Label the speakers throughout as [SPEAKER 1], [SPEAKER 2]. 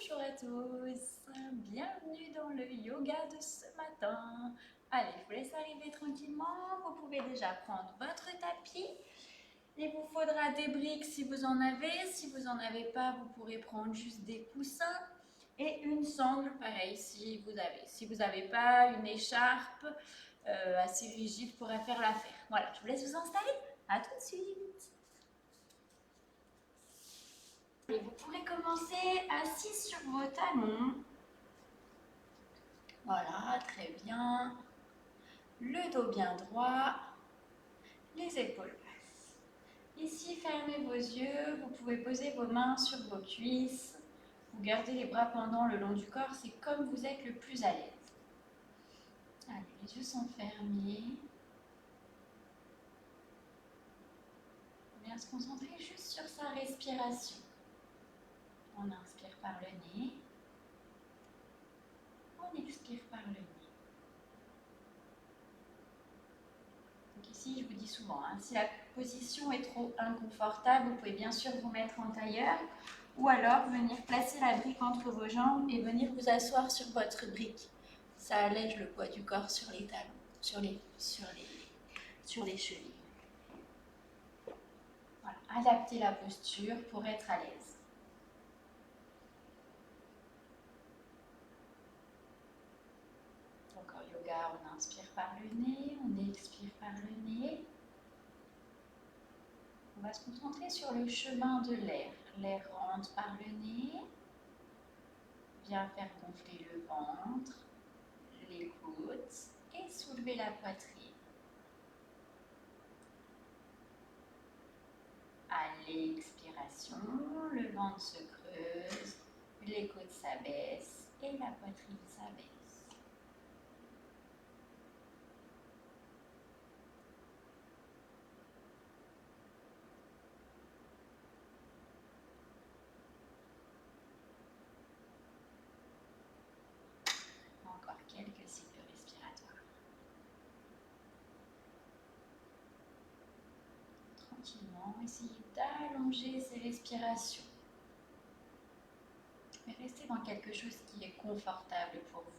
[SPEAKER 1] Bonjour à tous, bienvenue dans le yoga de ce matin. Allez, je vous laisse arriver tranquillement, vous pouvez déjà prendre votre tapis. Il vous faudra des briques si vous en avez, si vous n'en avez pas, vous pourrez prendre juste des coussins et une sangle, pareil si vous avez. Si vous n'avez pas une écharpe assez rigide pourrait faire l'affaire. Voilà, je vous laisse vous installer, à tout de suite. Et vous pourrez commencer assis sur vos talons. Voilà, très bien. Le dos bien droit, les épaules basses. Ici, fermez vos yeux, vous pouvez poser vos mains sur vos cuisses. Vous gardez les bras pendants le long du corps, c'est comme vous êtes le plus à l'aise. Allez, les yeux sont fermés. On vient se concentrer juste sur sa respiration. On inspire par le nez. On expire par le nez. Donc ici, je vous dis souvent, si la position est trop inconfortable, vous pouvez bien sûr vous mettre en tailleur ou alors venir placer la brique entre vos jambes et venir vous asseoir sur votre brique. Ça allège le poids du corps sur les talons, sur les chevilles. Voilà, adaptez la posture pour être à l'aise. Donc en yoga, on inspire par le nez, on expire par le nez. On va se concentrer sur le chemin de l'air. L'air rentre par le nez, vient faire gonfler le ventre, les côtes et soulever la poitrine. À l'expiration, le ventre se creuse, les côtes s'abaissent et la poitrine s'abaisse. Encore quelques cycles respiratoires. Tranquillement, essayez d'allonger ces respirations. Mais restez dans quelque chose qui est confortable pour vous.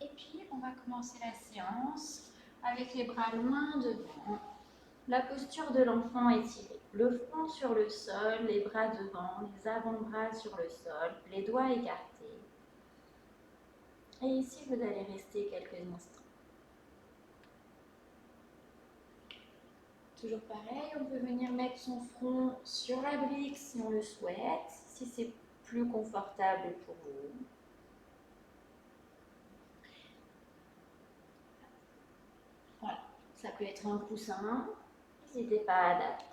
[SPEAKER 1] Et puis, on va commencer la séance avec les bras loin devant. La posture de l'enfant étirée. Le front sur le sol, les bras devant, les avant-bras sur le sol, les doigts écartés. Et ici, vous allez rester quelques instants. Toujours pareil, on peut venir mettre son front sur la brique si on le souhaite, si c'est plus confortable pour vous. Voilà, ça peut être un coussin, n'hésitez pas à adapter.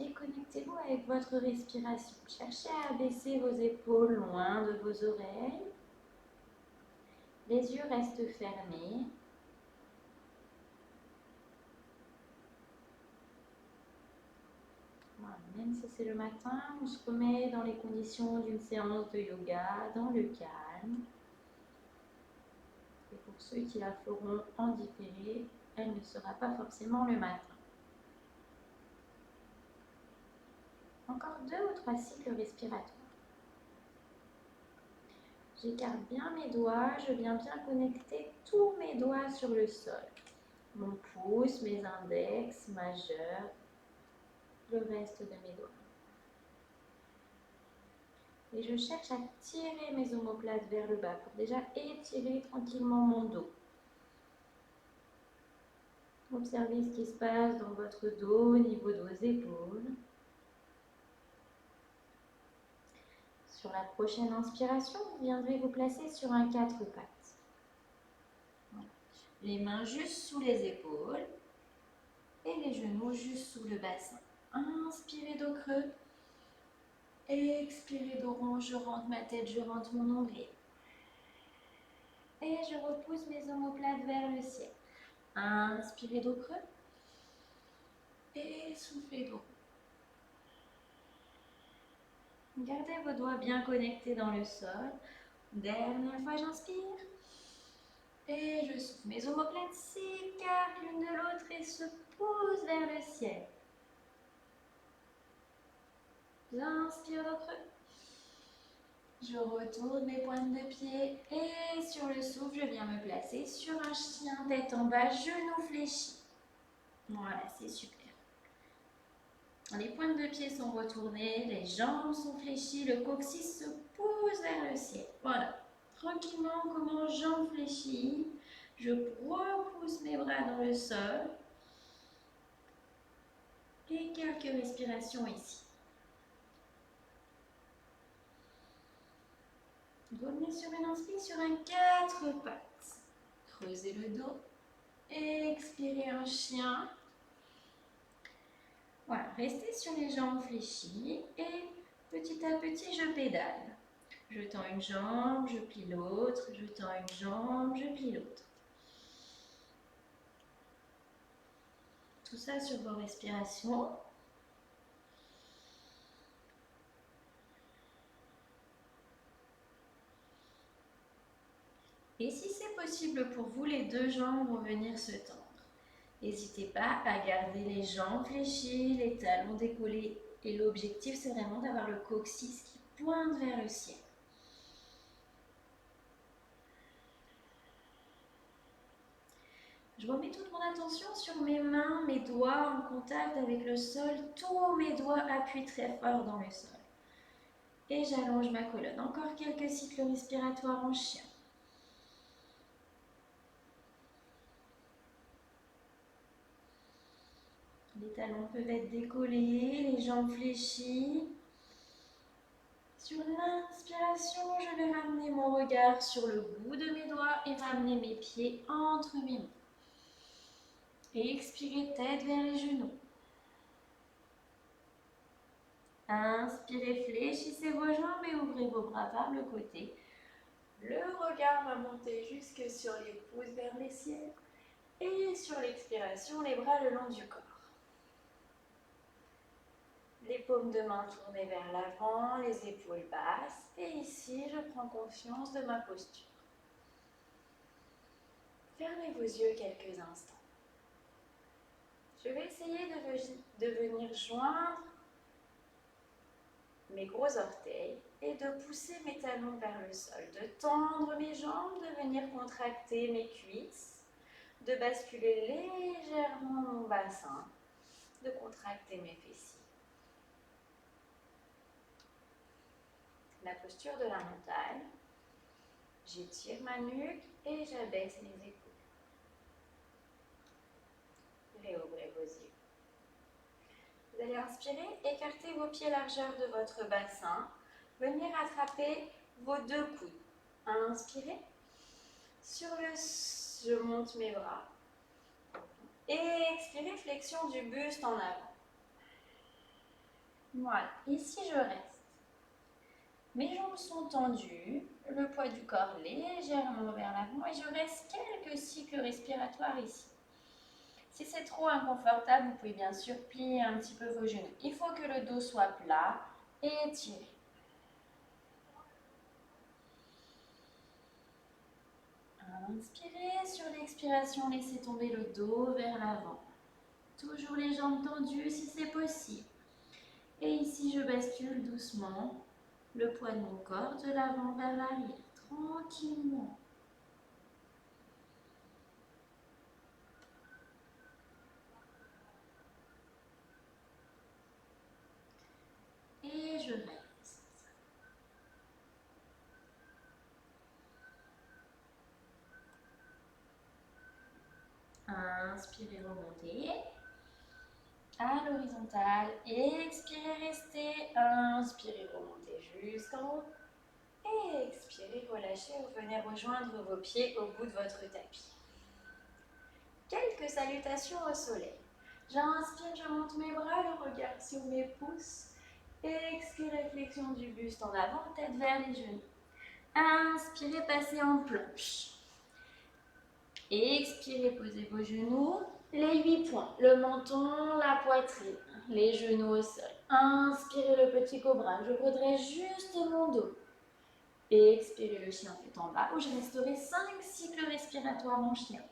[SPEAKER 1] Et connectez-vous avec votre respiration. Cherchez à abaisser vos épaules loin de vos oreilles. Les yeux restent fermés. Voilà, même si c'est le matin, on se remet dans les conditions d'une séance de yoga, dans le calme. Et pour ceux qui la feront en différé, elle ne sera pas forcément le matin. Encore 2 ou 3 cycles respiratoires. J'écarte bien mes doigts, je viens bien connecter tous mes doigts sur le sol. Mon pouce, mes index, majeur, le reste de mes doigts. Et je cherche à tirer mes omoplates vers le bas pour déjà étirer tranquillement mon dos. Observez ce qui se passe dans votre dos au niveau de vos épaules. Sur la prochaine inspiration, vous viendrez vous placer sur un 4 pattes. Voilà. Les mains juste sous les épaules et les genoux juste sous le bassin. Inspirez dos creux. Expirez dos rond, je rentre ma tête, je rentre mon nombril. Et je repousse mes omoplates vers le ciel. Inspirez dos creux. Et soufflez dos rond. Gardez vos doigts bien connectés dans le sol. Dernière fois, j'inspire. Et je souffle mes omoplates s'écartent l'une de l'autre et se posent vers le ciel. J'inspire le creux. Je retourne mes pointes de pied et sur le souffle, je viens me placer sur un chien tête en bas, genoux fléchis. Voilà, c'est super. Les pointes de pied sont retournées, les jambes sont fléchies, le coccyx se pose vers le ciel. Voilà. Tranquillement, on commence, jambes fléchies. Je repousse mes bras dans le sol. Et quelques respirations ici. Revenez sur une inspire sur un 4 pattes. Creusez le dos. Expirez un chien. Voilà, restez sur les jambes fléchies et petit à petit, je pédale. Je tends une jambe, je plie l'autre, je tends une jambe, je plie l'autre. Tout ça sur vos respirations. Et si c'est possible pour vous, les deux jambes vont venir se tendre. N'hésitez pas à garder les jambes fléchies, les talons décollés. Et l'objectif, c'est vraiment d'avoir le coccyx qui pointe vers le ciel. Je remets toute mon attention sur mes mains, mes doigts en contact avec le sol. Tous mes doigts appuient très fort dans le sol. Et j'allonge ma colonne. Encore quelques cycles respiratoires en chien. Les talons peuvent être décollés, les jambes fléchies. Sur l'inspiration, je vais ramener mon regard sur le bout de mes doigts et ramener mes pieds entre mes mains. Et expirez tête vers les genoux. Inspirez, fléchissez vos jambes et ouvrez vos bras par le côté. Le regard va monter jusque sur les pouces vers les ciels. Et sur l'expiration, les bras le long du corps. Les paumes de main tournées vers l'avant, les épaules basses. Et ici, je prends conscience de ma posture. Fermez vos yeux quelques instants. Je vais essayer de venir joindre mes gros orteils et de pousser mes talons vers le sol, de tendre mes jambes, de venir contracter mes cuisses, de basculer légèrement mon bassin, de contracter mes fessiers. La posture de la montagne, j'étire ma nuque et j'abaisse mes épaules. Réouvrez vos yeux. Vous allez inspirer, écarter vos pieds largeur de votre bassin, venir attraper vos deux coudes. Inspirez. Sur le, je monte mes bras. Et expirez, flexion du buste en avant. Voilà, ici je reste. Mes jambes sont tendues, le poids du corps légèrement vers l'avant et je reste quelques cycles respiratoires ici. Si c'est trop inconfortable, vous pouvez bien sûr plier un petit peu vos genoux. Il faut que le dos soit plat et étiré. Inspirez, sur l'expiration, laissez tomber le dos vers l'avant. Toujours les jambes tendues si c'est possible. Et ici, je bascule doucement le poids de mon corps de l'avant vers l'arrière, tranquillement. Et je reste. Inspirez, remontez. À l'horizontale. Expirez, restez. Inspirez, remontez jusqu'en haut. Et expirez, relâchez. Vous venez rejoindre vos pieds au bout de votre tapis. Quelques salutations au soleil. J'inspire, je monte mes bras, le regard sur mes pouces. Expirez, flexion du buste en avant, tête vers les genoux. Inspirez, passez en planche. Expirez, posez vos genoux. Les 8 points, le menton, la poitrine, les genoux au sol. Inspirez le petit cobra, je redresse juste mon dos. Expirez, le chien tête en bas, où je resterai 5 cycles respiratoires en chien.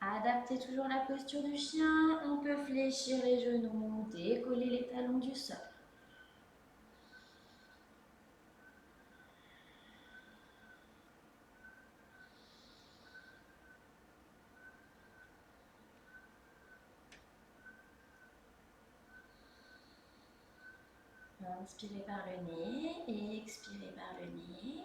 [SPEAKER 1] Adaptez toujours la posture du chien. On peut fléchir les genoux, décoller les talons du sol. Inspirez par le nez et expirez par le nez.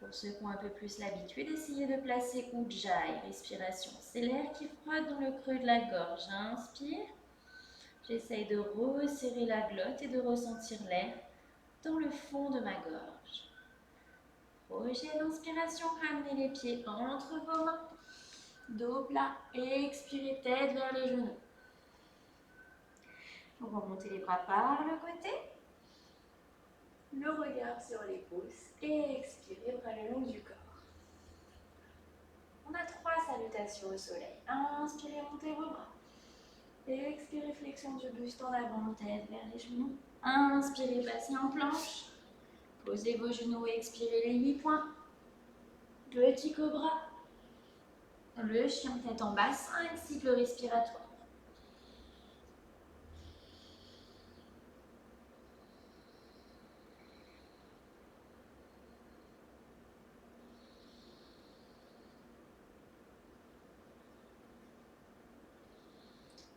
[SPEAKER 1] Pour ceux qui ont un peu plus l'habitude, essayez de placer Ujjayi, respiration. C'est l'air qui frotte dans le creux de la gorge. Inspire. J'essaye de resserrer la glotte et de ressentir l'air dans le fond de ma gorge. Projet d'inspiration, ramenez les pieds entre vos mains. Dos plat, expirez tête vers les genoux. Remontez les bras par le côté. Le regard sur les pouces et expirez bras le long du corps. On a 3 salutations au soleil. Inspirez, montez vos bras. Expirez, flexion du buste en avant, tête vers les genoux. Inspirez, passez en planche. Posez vos genoux et expirez les 8 points. Petit cobra. Le chien tête en bas, 5 cycles respiratoires.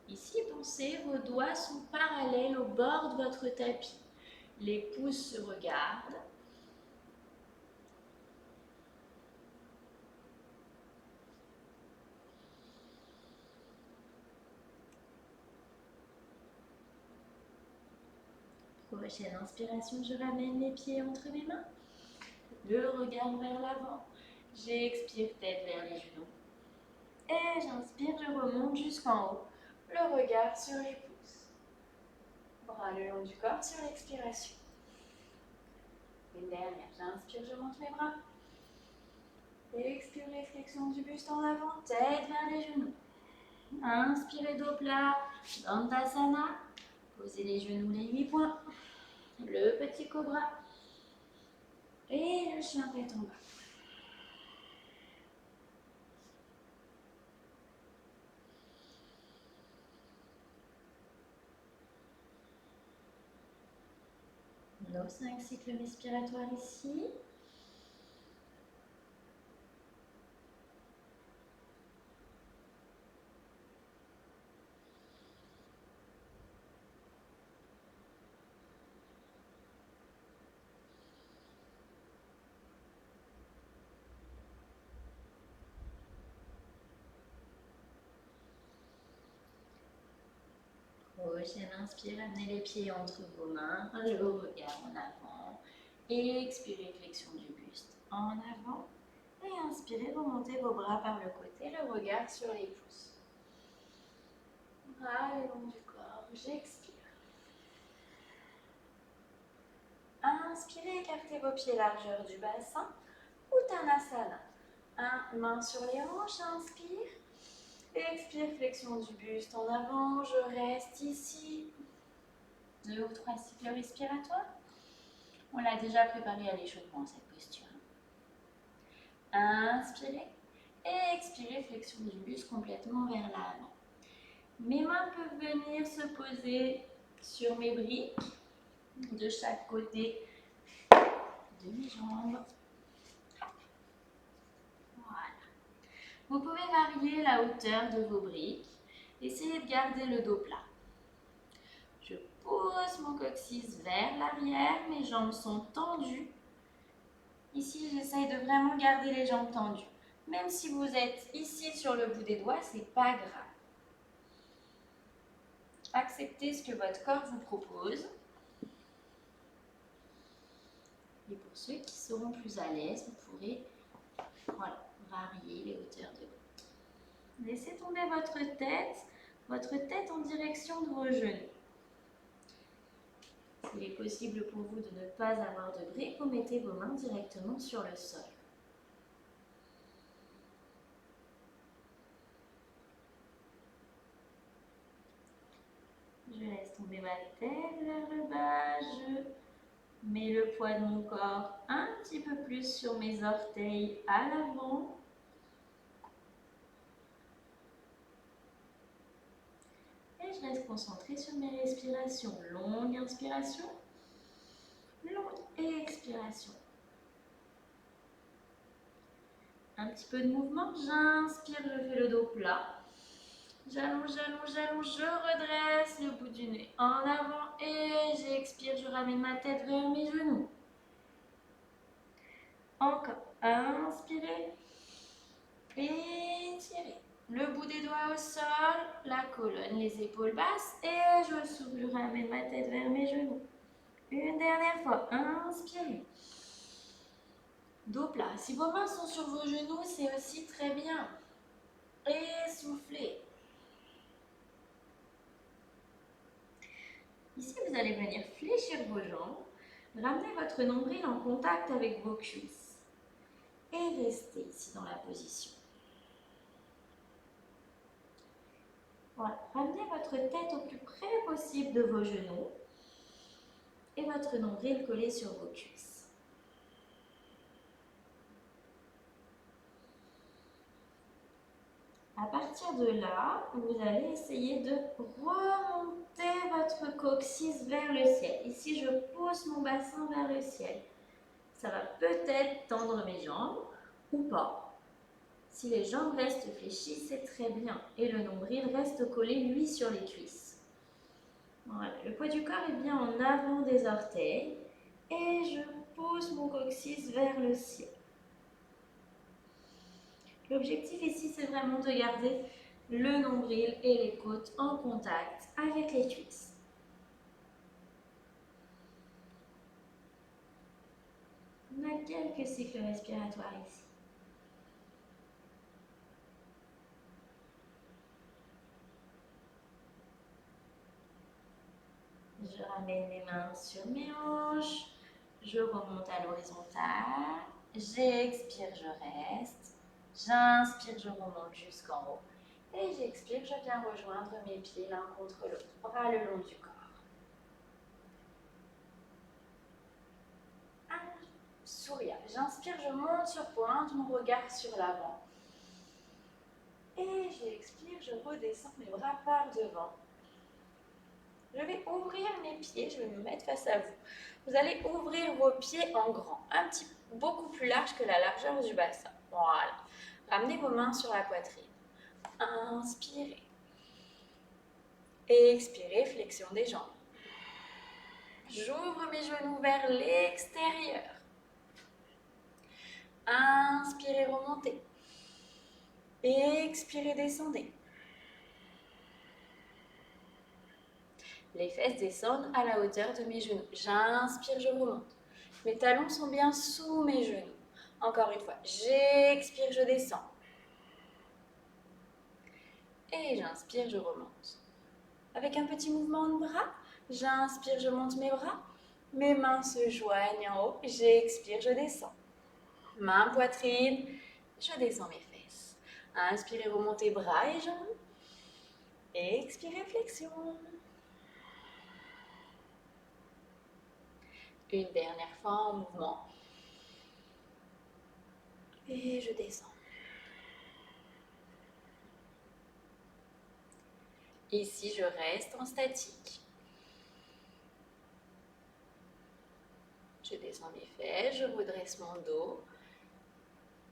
[SPEAKER 1] Ici, pensez, vos doigts sont parallèles au bord de votre tapis. Les pouces se regardent. Prochaine inspiration, je ramène les pieds entre mes mains. Le regard vers l'avant. J'expire, tête vers les genoux. Et j'inspire, je remonte jusqu'en haut. Le regard sur les pouces. Bras le long du corps sur l'expiration. Une dernière, j'inspire, je monte mes bras. Expirez, flexion du buste en avant, tête vers les genoux. Inspirez, dos plat, Dandasana. Posez les genoux, les 8 points. Le petit cobra. Et le chien tête en bas. Nos 5 cycles respiratoires ici. Prochaine inspire, amenez les pieds entre vos mains, le regard en avant. Et expirez, flexion du buste en avant. Et inspirez, remontez vos bras par le côté, le regard sur les pouces. Bras le long du corps, j'expire. Inspirez, écartez vos pieds largeur du bassin. Uttanasana. Main sur les hanches, inspire. Expire, flexion du buste en avant, je reste ici. 2 ou 3 cycles respiratoires. On l'a déjà préparé à l'échauffement, cette posture. Inspirez et expirez, flexion du buste complètement vers l'avant. Mes mains peuvent venir se poser sur mes briques de chaque côté de mes jambes. Voilà. Vous pouvez varier la hauteur de vos briques. Essayez de garder le dos plat. Je pose mon coccyx vers l'arrière, mes jambes sont tendues. Ici, j'essaye de vraiment garder les jambes tendues. Même si vous êtes ici sur le bout des doigts, c'est pas grave. Acceptez ce que votre corps vous propose. Et pour ceux qui seront plus à l'aise, vous pourrez varier les hauteurs de briques. Laissez tomber votre tête en direction de vos genoux. S'il est possible pour vous de ne pas avoir de briques, vous mettez vos mains directement sur le sol. Je laisse tomber ma tête vers le bas. Je mets le poids de mon corps un petit peu plus sur mes orteils à l'avant. Et je reste concentrée sur mes respirations. Longue inspiration, longue expiration. Un petit peu de mouvement. J'inspire, je fais le dos plat. J'allonge, j'allonge, j'allonge, je redresse le bout du nez en avant et j'expire, je ramène ma tête vers mes genoux. Encore, inspirez, étirez. Le bout des doigts au sol, la colonne, les épaules basses et je souffle, je ramène ma tête vers mes genoux. Une dernière fois, inspirez. Dos plat. Si vos mains sont sur vos genoux, c'est aussi très bien. Et soufflez. Ici, vous allez venir fléchir vos jambes, ramener votre nombril en contact avec vos cuisses et restez ici dans la position. Voilà, ramenez votre tête au plus près possible de vos genoux et votre nombril collé sur vos cuisses. À partir de là, vous allez essayer de remonter votre coccyx vers le ciel. Ici, je pousse mon bassin vers le ciel. Ça va peut-être tendre mes jambes ou pas. Si les jambes restent fléchies, c'est très bien. Et le nombril reste collé, lui, sur les cuisses. Voilà, le poids du corps est bien en avant des orteils. Et je pousse mon coccyx vers le ciel. L'objectif ici, c'est vraiment de garder le nombril et les côtes en contact avec les cuisses. On a quelques cycles respiratoires ici. Je ramène mes mains sur mes hanches. Je remonte à l'horizontale. J'expire, je reste. J'inspire, je remonte jusqu'en haut. Et j'expire, je viens rejoindre mes pieds l'un contre l'autre, bras le long du corps. Sourire. J'inspire, je monte sur pointe, mon regard sur l'avant. Et j'expire, je redescends mes bras par devant. Je vais ouvrir mes pieds, je vais me mettre face à vous. Vous allez ouvrir vos pieds en grand, beaucoup plus large que la largeur du bassin. Voilà. Ramenez vos mains sur la poitrine. Inspirez. Expirez, flexion des jambes. J'ouvre mes genoux vers l'extérieur. Inspirez, remontez. Expirez, descendez. Les fesses descendent à la hauteur de mes genoux. J'inspire, je remonte. Mes talons sont bien sous mes genoux. Encore une fois, j'expire, je descends. Et j'inspire, je remonte. Avec un petit mouvement de bras, j'inspire, je monte mes bras. Mes mains se joignent en haut. J'expire, je descends. Main, poitrine, je descends mes fesses. Inspirez, remontez bras et jambes. Expirez, flexion. Une dernière fois en mouvement. Et je descends. Ici, je reste en statique. Je descends mes fesses, je redresse mon dos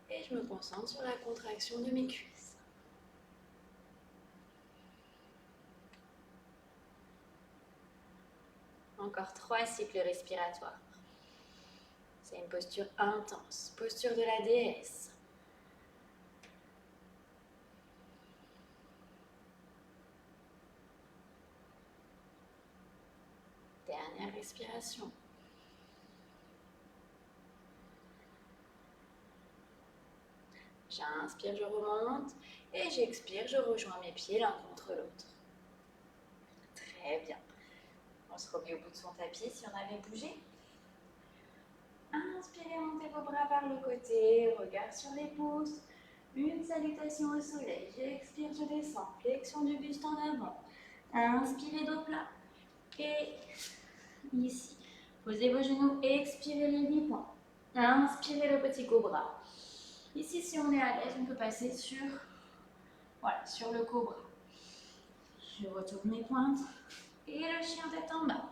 [SPEAKER 1] et je me concentre sur la contraction de mes cuisses. Encore 3 cycles respiratoires. C'est une posture intense, posture de la déesse. Dernière respiration. J'inspire, je remonte et j'expire, je rejoins mes pieds l'un contre l'autre. Très bien. On se remet au bout de son tapis si on avait bougé. Inspirez, montez vos bras par le côté, regard sur les pouces. Une salutation au soleil. J'expire, je descends. Flexion du buste en avant. Inspirez, dos plat. Et ici. Posez vos genoux et expirez les 8 points. Inspirez le petit cobra. Ici, si on est à l'aise, on peut passer sur, voilà, sur le cobra. Je retourne mes pointes et le chien tête en bas.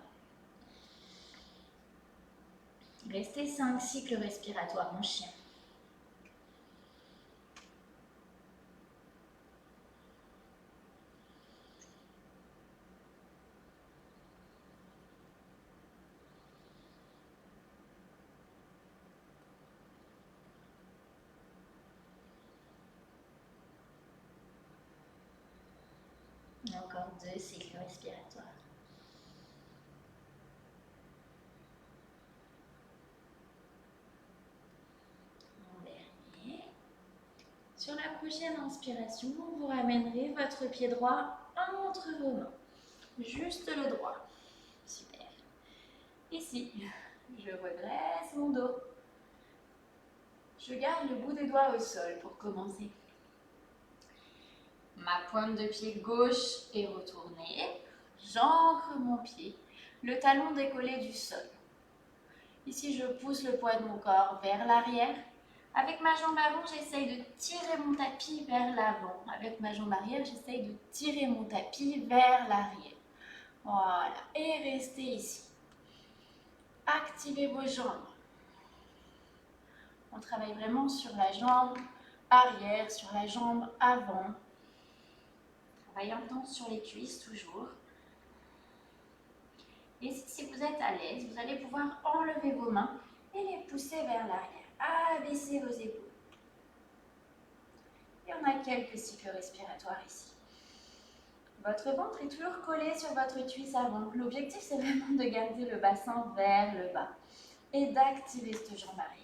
[SPEAKER 1] Restez 5 cycles respiratoires en chien. Encore 2 cycles respiratoires. En dernier. Sur la prochaine inspiration, vous ramènerez votre pied droit entre vos mains. Juste le droit. Super. Ici, je redresse mon dos. Je garde le bout des doigts au sol pour commencer. Ma pointe de pied gauche est retournée. J'ancre mon pied, le talon décollé du sol. Ici, je pousse le poids de mon corps vers l'arrière. Avec ma jambe avant, j'essaye de tirer mon tapis vers l'avant. Avec ma jambe arrière, j'essaye de tirer mon tapis vers l'arrière. Voilà. Et restez ici. Activez vos jambes. On travaille vraiment sur la jambe arrière, sur la jambe avant. Travail intense sur les cuisses toujours. Et si vous êtes à l'aise, vous allez pouvoir enlever vos mains et les pousser vers l'arrière. Abaissez vos épaules. Et on a quelques cycles respiratoires ici. Votre ventre est toujours collé sur votre cuisse avant. L'objectif, c'est vraiment de garder le bassin vers le bas et d'activer cette jambe arrière.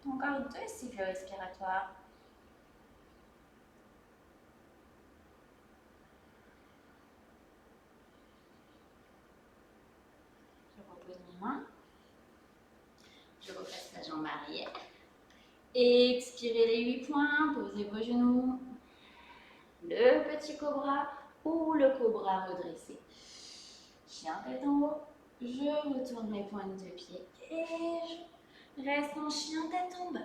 [SPEAKER 1] Encore 2 cycles respiratoires. Je repose mes mains. Je repasse la jambe arrière. Expirez les 8 points, posez vos genoux. Le petit cobra ou le cobra redressé. Chien tête en haut. Je retourne mes pointes de pied et je reste en chien tête en bas.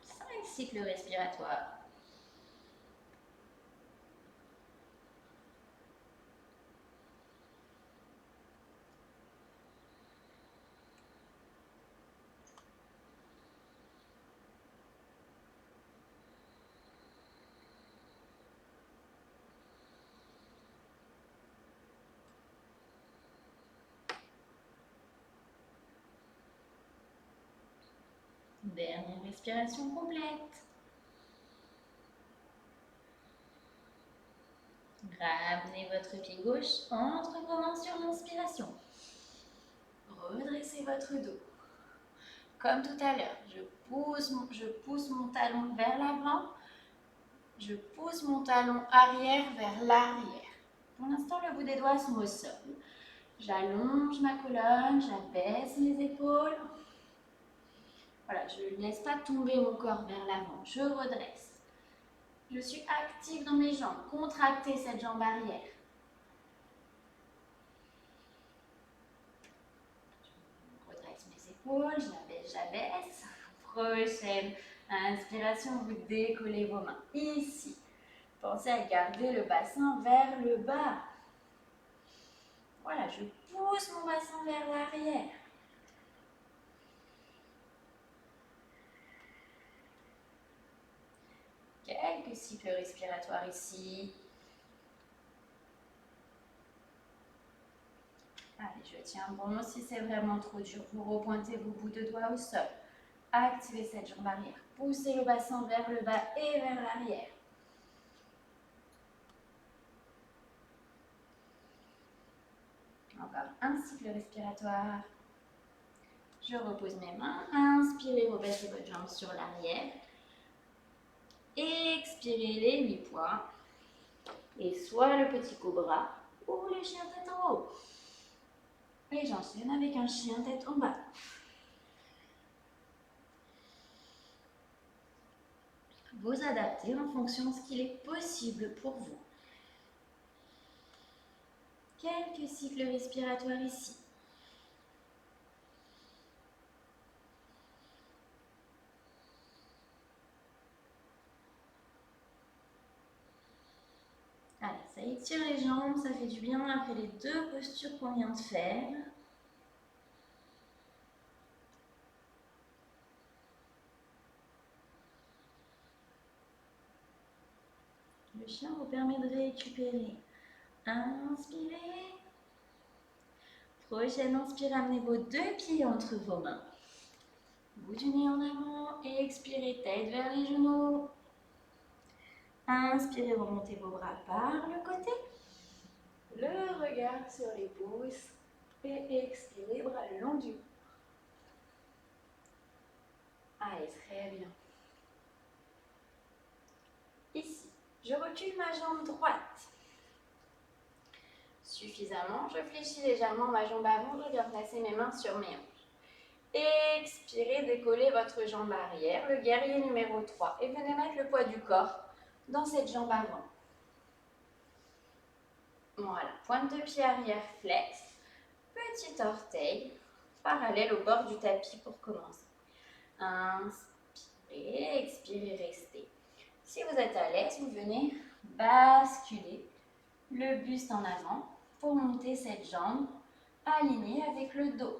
[SPEAKER 1] 5 cycles respiratoires. Dernière respiration complète. Ramenez votre pied gauche entre vos mains sur l'inspiration. Redressez votre dos. Comme tout à l'heure, je pousse mon talon vers l'avant. Je pousse mon talon arrière vers l'arrière. Pour l'instant, le bout des doigts sont au sol. J'allonge ma colonne, j'abaisse mes épaules. Voilà, je ne laisse pas tomber mon corps vers l'avant. Je redresse. Je suis active dans mes jambes. Contractez cette jambe arrière. Je redresse mes épaules, j'abaisse. Prochaine inspiration, vous décollez vos mains. Ici. Pensez à garder le bassin vers le bas. Voilà, je pousse mon bassin vers l'arrière. Quelques cycles respiratoires ici. Allez, je tiens bon. Si c'est vraiment trop dur, vous repointez vos bouts de doigts au sol. Activez cette jambe arrière. Poussez le bassin vers le bas et vers l'arrière. Encore un cycle respiratoire. Je repose mes mains. Inspirez, repassez votre jambe sur l'arrière. Expirez les 8 points. Et soit le petit cobra ou le chien tête en haut. Et j'enchaîne avec un chien tête en bas. Vous adaptez en fonction de ce qu'il est possible pour vous. Quelques cycles respiratoires ici. Allez, ça étire les jambes, ça fait du bien après les deux postures qu'on vient de faire. Le chien vous permet de récupérer. Inspirez. Prochaine inspire, amenez vos deux pieds entre vos mains. Bout du nez en avant et expirez, tête vers les genoux. Inspirez, remontez vos bras par le côté. Le regard sur les pouces. Et expirez, bras le long du corps. Allez, très bien. Ici, je recule ma jambe droite. Suffisamment, je fléchis légèrement ma jambe avant, je viens placer mes mains sur mes hanches. Expirez, décollez votre jambe arrière, le guerrier numéro 3. Et venez mettre le poids du corps dans cette jambe avant. Voilà, pointe de pied arrière flex, petit orteil, parallèle au bord du tapis pour commencer. Inspirez, expirez, restez. Si vous êtes à l'aise, vous venez basculer le buste en avant pour monter cette jambe alignée avec le dos.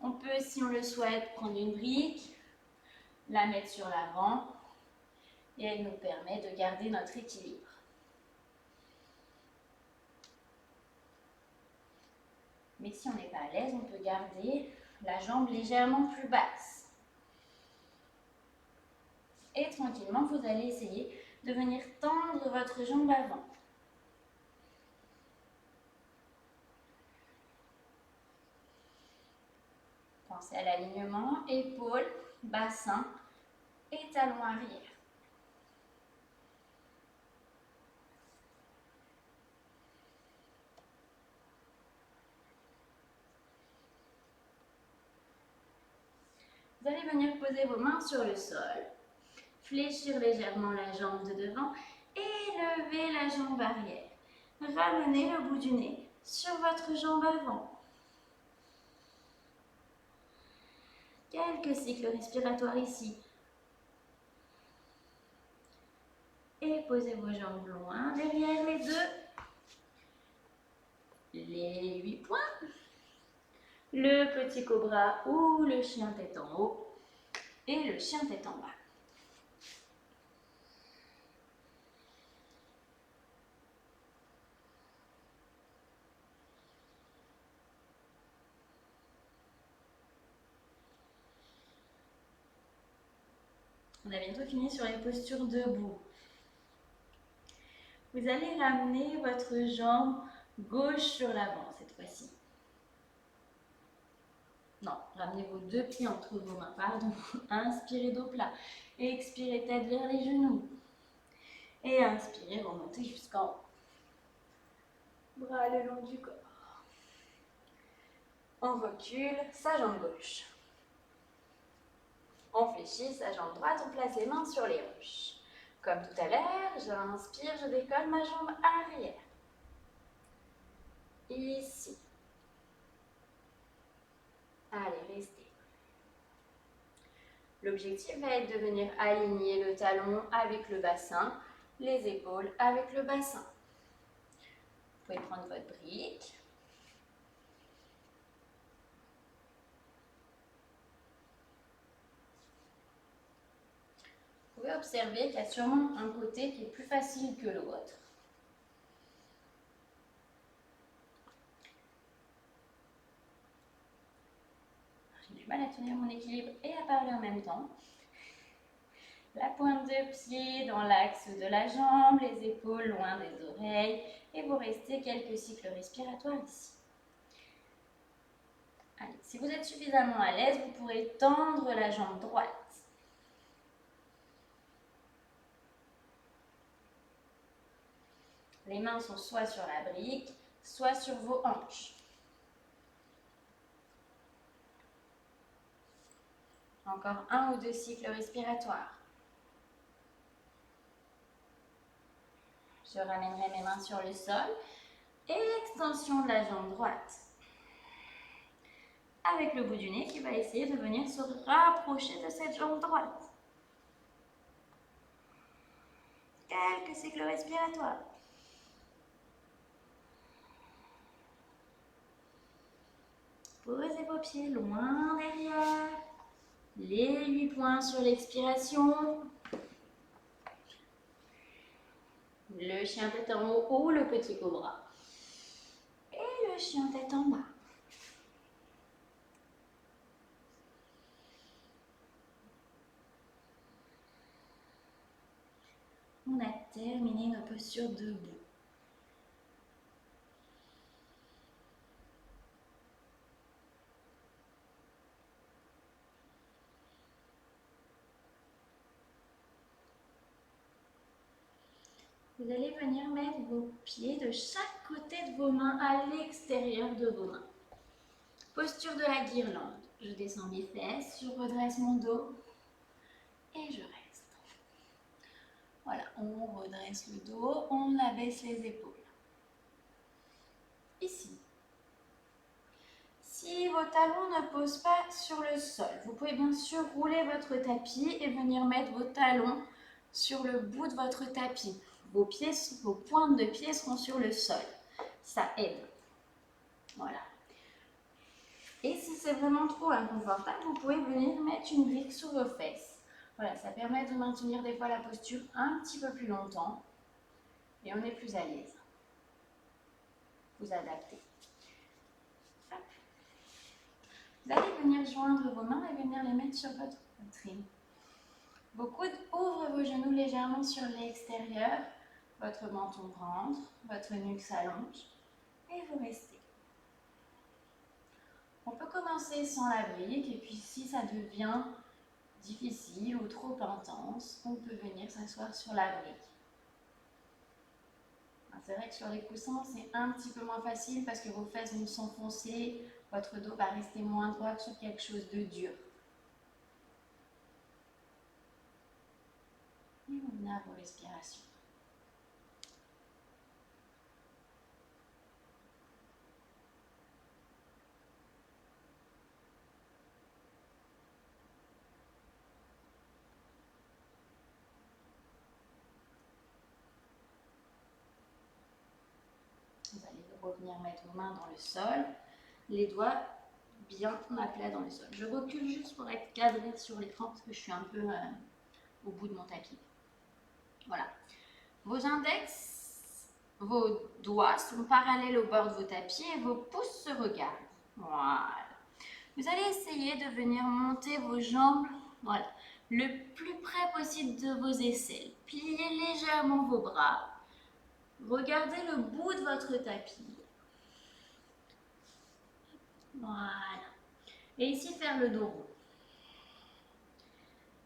[SPEAKER 1] On peut, si on le souhaite, prendre une brique, la mettre sur l'avant et elle nous permet de garder notre équilibre. Mais si on n'est pas à l'aise, on peut garder la jambe légèrement plus basse. Et tranquillement, vous allez essayer de venir tendre votre jambe avant. Pensez à l'alignement, épaules, bassin et talons arrière. Vous allez venir poser vos mains sur le sol, fléchir légèrement la jambe de devant et lever la jambe arrière. Ramenez le bout du nez sur votre jambe avant. Quelques cycles respiratoires ici. Et posez vos jambes loin derrière les deux. Les 8 points. Le petit cobra ou le chien tête en haut et le chien tête en bas. On a bientôt fini sur les postures debout. Vous allez ramener votre jambe gauche sur l'avant cette fois-ci. Non, ramenez vos deux pieds entre vos mains, pardon. Inspirez dos plat. Expirez tête vers les genoux. Et inspirez, remontez jusqu'en haut. Bras le long du corps. On recule sa jambe gauche. On fléchit sa jambe droite, on place les mains sur les hanches. Comme tout à l'heure, j'inspire, je décolle ma jambe arrière. Ici. Allez, restez. L'objectif va être de venir aligner le talon avec le bassin, les épaules avec le bassin. Vous pouvez prendre votre brique. Vous pouvez observer qu'il y a sûrement un côté qui est plus facile que l'autre. J'ai du mal à tenir mon équilibre et à parler en même temps. La pointe de pied dans l'axe de la jambe, les épaules loin des oreilles et vous restez quelques cycles respiratoires ici. Allez, si vous êtes suffisamment à l'aise, vous pourrez tendre la jambe droite. Les mains sont soit sur la brique, soit sur vos hanches. Encore 1 ou 2 cycles respiratoires. Je ramènerai mes mains sur le sol. Extension de la jambe droite. Avec le bout du nez qui va essayer de venir se rapprocher de cette jambe droite. Quelques cycles respiratoires. Posez vos pieds loin derrière. Les 8 points sur l'expiration. Le chien tête en haut ou le petit cobra. Et le chien tête en bas. On a terminé nos postures debout. Vous allez venir mettre vos pieds de chaque côté de vos mains à l'extérieur de vos mains. Posture de la guirlande. Je descends mes fesses, je redresse mon dos et je reste. Voilà, on redresse le dos, on abaisse les épaules. Ici. Si vos talons ne posent pas sur le sol, vous pouvez bien sûr rouler votre tapis et venir mettre vos talons sur le bout de votre tapis. Vos pointes de pieds seront sur le sol. Ça aide. Voilà. Et si c'est vraiment trop inconfortable, vous pouvez venir mettre une brique sur vos fesses. Voilà, ça permet de maintenir des fois la posture un petit peu plus longtemps. Et on est plus à l'aise. Vous adaptez. Hop. Vous allez venir joindre vos mains et venir les mettre sur votre poitrine. Vos coudes ouvrent vos genoux légèrement sur l'extérieur. Votre menton rentre, votre nuque s'allonge et vous restez. On peut commencer sans la brique et puis si ça devient difficile ou trop intense, on peut venir s'asseoir sur la brique. C'est vrai que sur les coussins, c'est un petit peu moins facile parce que vos fesses vont s'enfoncer, votre dos va rester moins droit que sur quelque chose de dur. Et revenez à vos respirations. Vous allez revenir mettre vos mains dans le sol, les doigts bien à plat dans le sol. Je recule juste pour être cadré sur l'écran parce que je suis un peu au bout de mon tapis. Voilà. Vos index, vos doigts sont parallèles au bord de vos tapis et vos pouces se regardent. Voilà. Vous allez essayer de venir monter vos jambes, voilà, le plus près possible de vos aisselles. Pliez légèrement vos bras. Regardez le bout de votre tapis. Voilà. Et ici, faire le dos rond.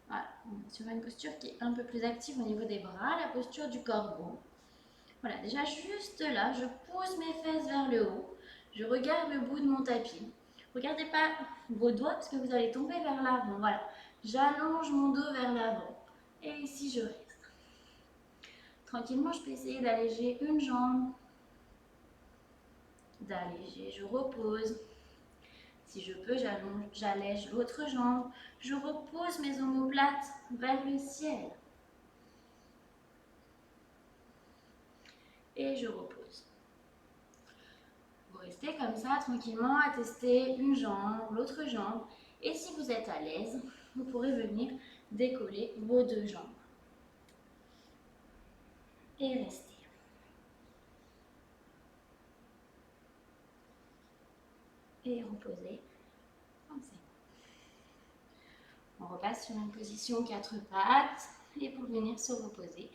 [SPEAKER 1] Voilà. Sur une posture qui est un peu plus active au niveau des bras, la posture du corbeau. Voilà, déjà juste là, je pousse mes fesses vers le haut. Je regarde le bout de mon tapis. Regardez pas vos doigts parce que vous allez tomber vers l'avant. Voilà. J'allonge mon dos vers l'avant. Et ici, je reste. Tranquillement, je peux essayer d'alléger une jambe. D'alléger, je repose. Si je peux, j'allège l'autre jambe. Je repose mes omoplates vers le ciel. Et je repose. Vous restez comme ça tranquillement à tester une jambe, l'autre jambe. Et si vous êtes à l'aise, vous pourrez venir décoller vos deux jambes. Et rester. Et reposer. Comme ça. On repasse sur une position 4 pattes. Et pour venir se reposer,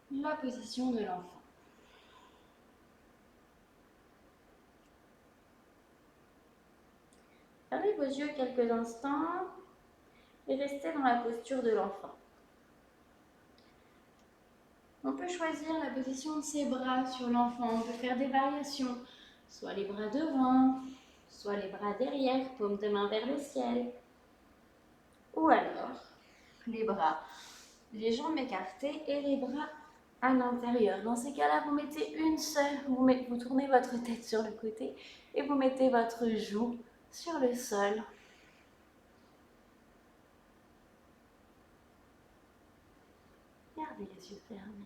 [SPEAKER 1] la position de l'enfant. Fermez vos yeux quelques instants et restez dans la posture de l'enfant. On peut choisir la position de ses bras sur l'enfant. On peut faire des variations, soit les bras devant, soit les bras derrière, paume de main vers le ciel. Ou alors, les bras, les jambes écartées et les bras à l'intérieur. Dans ces cas-là, vous mettez une seule, vous tournez votre tête sur le côté et vous mettez votre joue sur le sol. Gardez les yeux fermés.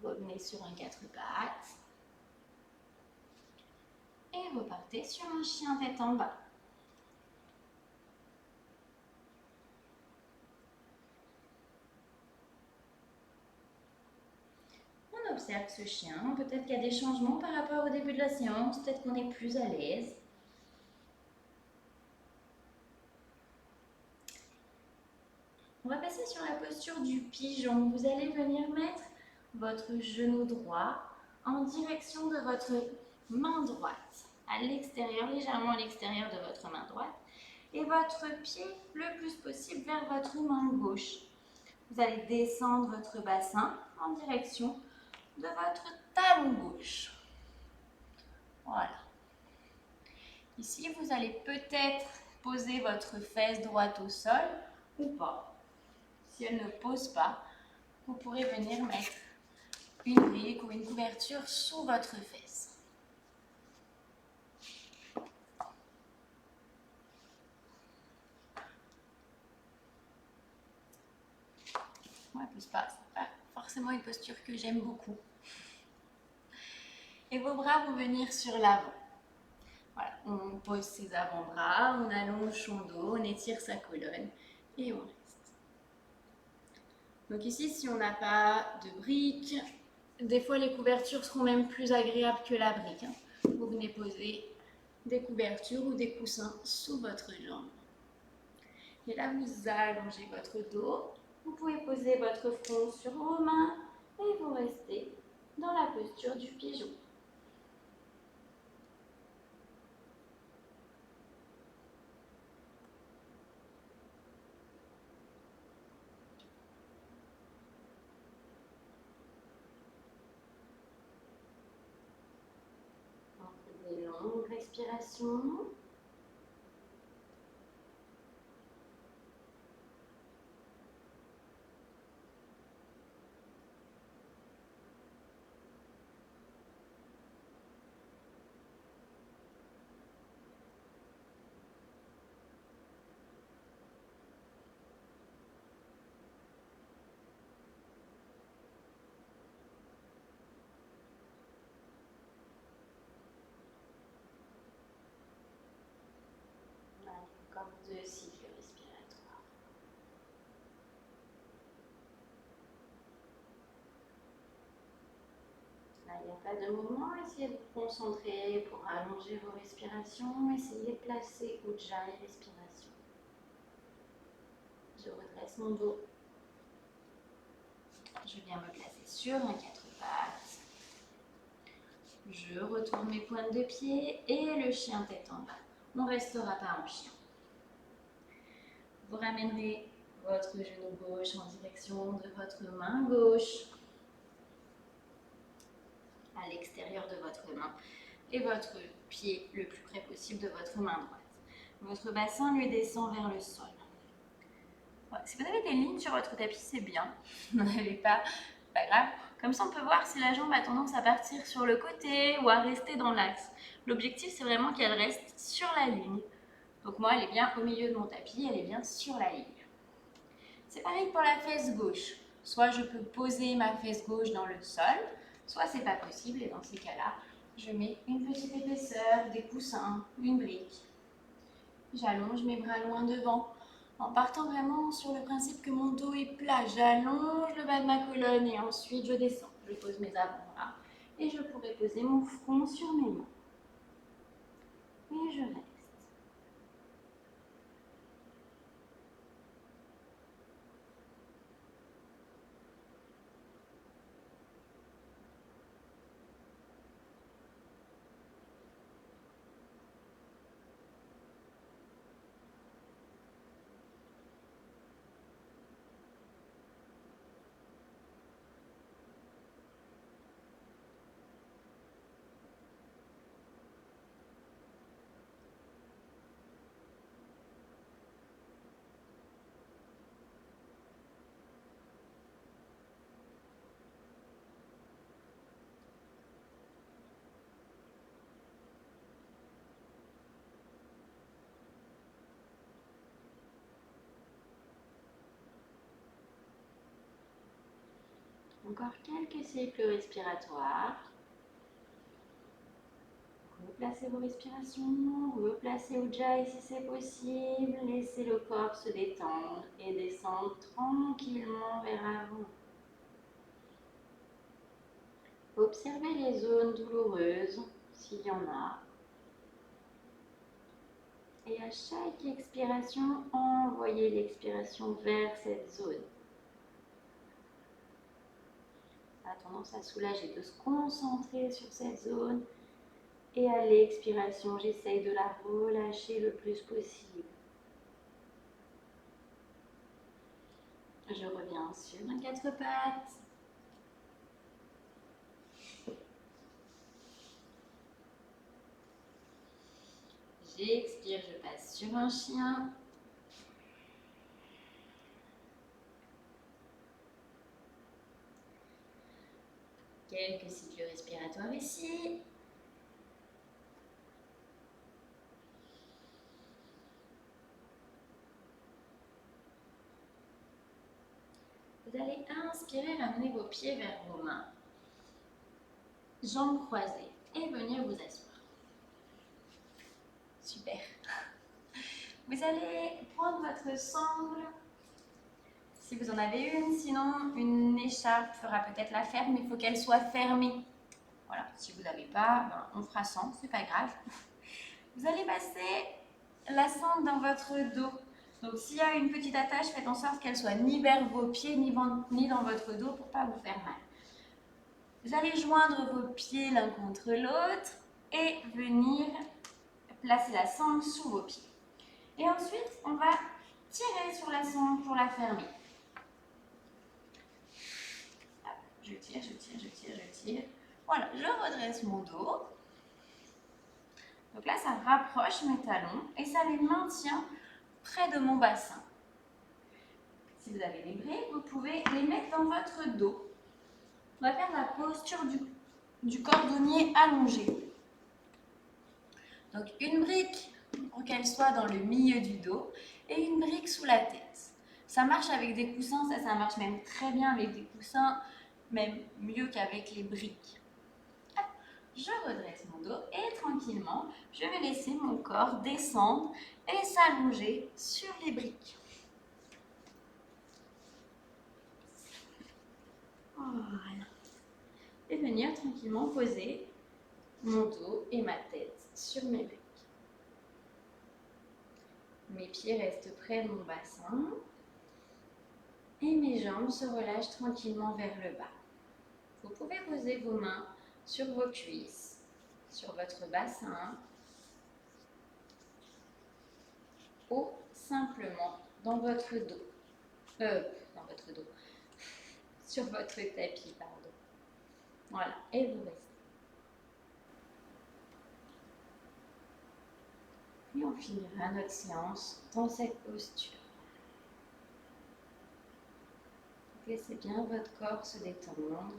[SPEAKER 1] Revenez sur un 4 pattes. Et repartez sur un chien tête en bas. On observe ce chien. Peut-être qu'il y a des changements par rapport au début de la séance. Peut-être qu'on est plus à l'aise. On va passer sur la posture du pigeon. Vous allez venir mettre votre genou droit en direction de votre main droite, à l'extérieur, légèrement à l'extérieur de votre main droite, et votre pied le plus possible vers votre main gauche. Vous allez descendre votre bassin en direction de votre talon gauche. Voilà. Ici, vous allez peut-être poser votre fesse droite au sol ou pas. Si elle ne pose pas, vous pourrez venir mettre une brique ou une couverture sous votre fesse. Moi, elle ne pose pas. C'est pas forcément une posture que j'aime beaucoup. Et vos bras vont venir sur l'avant. Voilà, on pose ses avant-bras, on allonge son dos, on étire sa colonne et on reste. Donc ici, si on n'a pas de briques, des fois les couvertures seront même plus agréables que la brique. Vous venez poser des couvertures ou des coussins sous votre jambe. Et là, vous allongez votre dos. Vous pouvez poser votre front sur vos mains et vous restez dans la posture du pigeon. Des longues respirations. Encore 2 cycles respiratoires. Là, il n'y a pas de mouvement. Essayez de vous concentrer pour allonger vos respirations. Essayez de placer Ujjayi respiration. Je redresse mon dos. Je viens me placer sur un 4 pattes. Je retourne mes pointes de pied et le chien tête en bas. On ne restera pas en chien. Vous ramènerez votre genou gauche en direction de votre main gauche à l'extérieur de votre main et votre pied le plus près possible de votre main droite. Votre bassin lui descend vers le sol. Ouais, si vous avez des lignes sur votre tapis, c'est bien. Vous n'en avez pas, pas grave. Comme ça, on peut voir si la jambe a tendance à partir sur le côté ou à rester dans l'axe. L'objectif, c'est vraiment qu'elle reste sur la ligne. Donc moi, elle est bien au milieu de mon tapis, elle est bien sur la ligne. C'est pareil pour la fesse gauche. Soit je peux poser ma fesse gauche dans le sol, soit c'est pas possible et dans ces cas-là, je mets une petite épaisseur, des coussins, une brique. J'allonge mes bras loin devant en partant vraiment sur le principe que mon dos est plat. J'allonge le bas de ma colonne et ensuite je descends. Je pose mes avant-bras et je pourrais poser mon front sur mes mains. Et je reste. Encore quelques cycles respiratoires. Replacez vos respirations, replacez Ujjayi si c'est possible. Laissez le corps se détendre et descendre tranquillement vers l'avant. Observez les zones douloureuses, s'il y en a. Et à chaque expiration, envoyez l'expiration vers cette zone. Ça a tendance à soulager de se concentrer sur cette zone. Et à l'expiration, j'essaye de la relâcher le plus possible. Je reviens sur mes 4 pattes. J'expire, je passe sur un chien. Quelques cycles respiratoires ici. Vous allez inspirer, ramener vos pieds vers vos mains. Jambes croisées et venir vous asseoir. Super. Vous allez prendre votre sangle, si vous en avez une, sinon une écharpe fera peut-être l'affaire, mais il faut qu'elle soit fermée. Voilà, si vous n'avez pas, ben, on fera sans, c'est pas grave. Vous allez passer la sangle dans votre dos. Donc s'il y a une petite attache, faites en sorte qu'elle soit ni vers vos pieds, ni dans votre dos pour ne pas vous faire mal. Vous allez joindre vos pieds l'un contre l'autre et venir placer la sangle sous vos pieds. Et ensuite, on va tirer sur la sangle pour la fermer. Je tire, je tire, je tire, je tire. Voilà, je redresse mon dos. Donc là, ça rapproche mes talons et ça les maintient près de mon bassin. Si vous avez des briques, vous pouvez les mettre dans votre dos. On va faire la posture du cordonnier allongé. Donc une brique pour qu'elle soit dans le milieu du dos et une brique sous la tête. Ça marche avec des coussins, ça marche même très bien avec des coussins, même mieux qu'avec les briques. Hop, je redresse mon dos et tranquillement, je vais laisser mon corps descendre et s'allonger sur les briques. Voilà. Et venir tranquillement poser mon dos et ma tête sur mes briques. Mes pieds restent près de mon bassin et mes jambes se relâchent tranquillement vers le bas. Vous pouvez poser vos mains sur vos cuisses, sur votre bassin ou simplement dans votre dos. Sur votre tapis, pardon. Voilà, et vous restez. Et on finira notre séance dans cette posture. Laissez bien votre corps se détendre.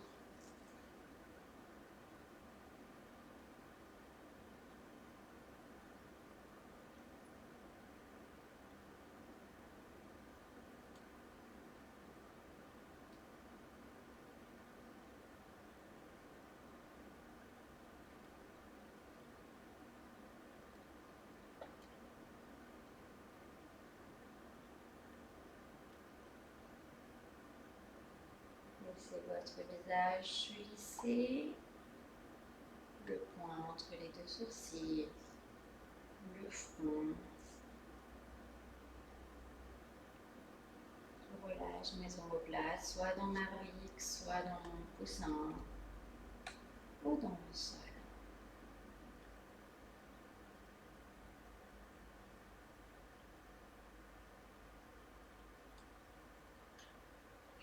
[SPEAKER 1] Laissez votre visage se lisser, le point entre les deux sourcils, le front. Je relâche mes omoplates, soit dans ma brique, soit dans mon coussin ou dans le sol.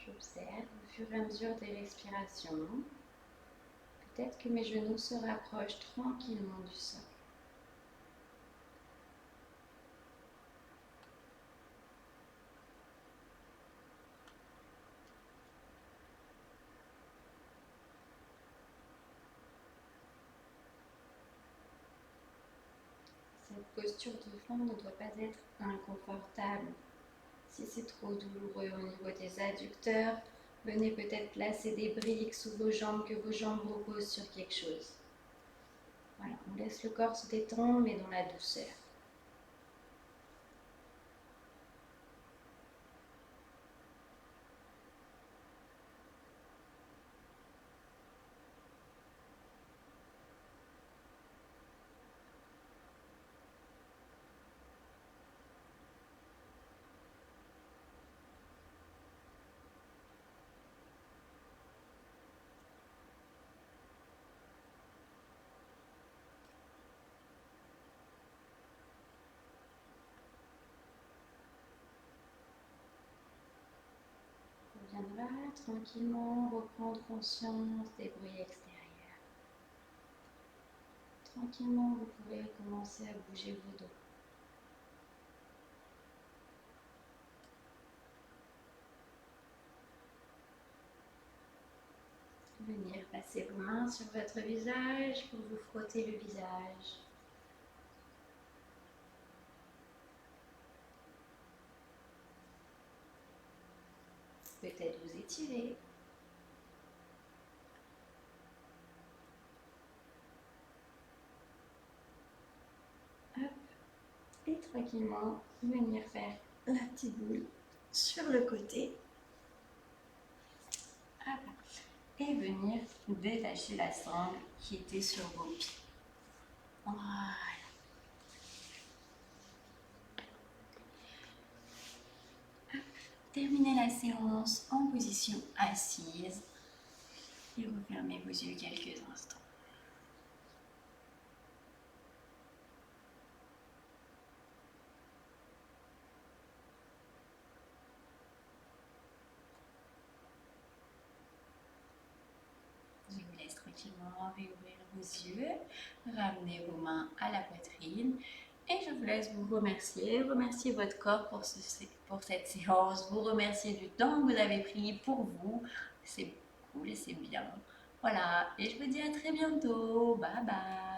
[SPEAKER 1] J'observe au fur et à mesure des respirations. Peut-être que mes genoux se rapprochent tranquillement du sol. Cette posture de fond ne doit pas être inconfortable. Si c'est trop douloureux au niveau des adducteurs, Venez peut-être placer des briques sous vos jambes, que vos jambes reposent sur quelque chose. Voilà, on laisse le corps se détendre, mais dans la douceur. On viendra tranquillement reprendre conscience des bruits extérieurs. Tranquillement, vous pourrez commencer à bouger vos dos. Venir passer vos mains sur votre visage pour vous frotter le visage. Peut-être vous étirer. Hop. Et tranquillement venir faire la petite boule sur le côté. Hop. Et venir détacher la sangle qui était sur vos pieds. Voilà. Terminez la séance en position assise et refermez vos yeux quelques instants. Je vous laisse tranquillement réouvrir vos yeux, ramener vos mains à la poitrine et je vous laisse vous remercier. Remerciez votre corps pour cette séance, vous remerciez du temps que vous avez pris pour vous. C'est cool et c'est bien. Voilà, et je vous dis à très bientôt. Bye bye.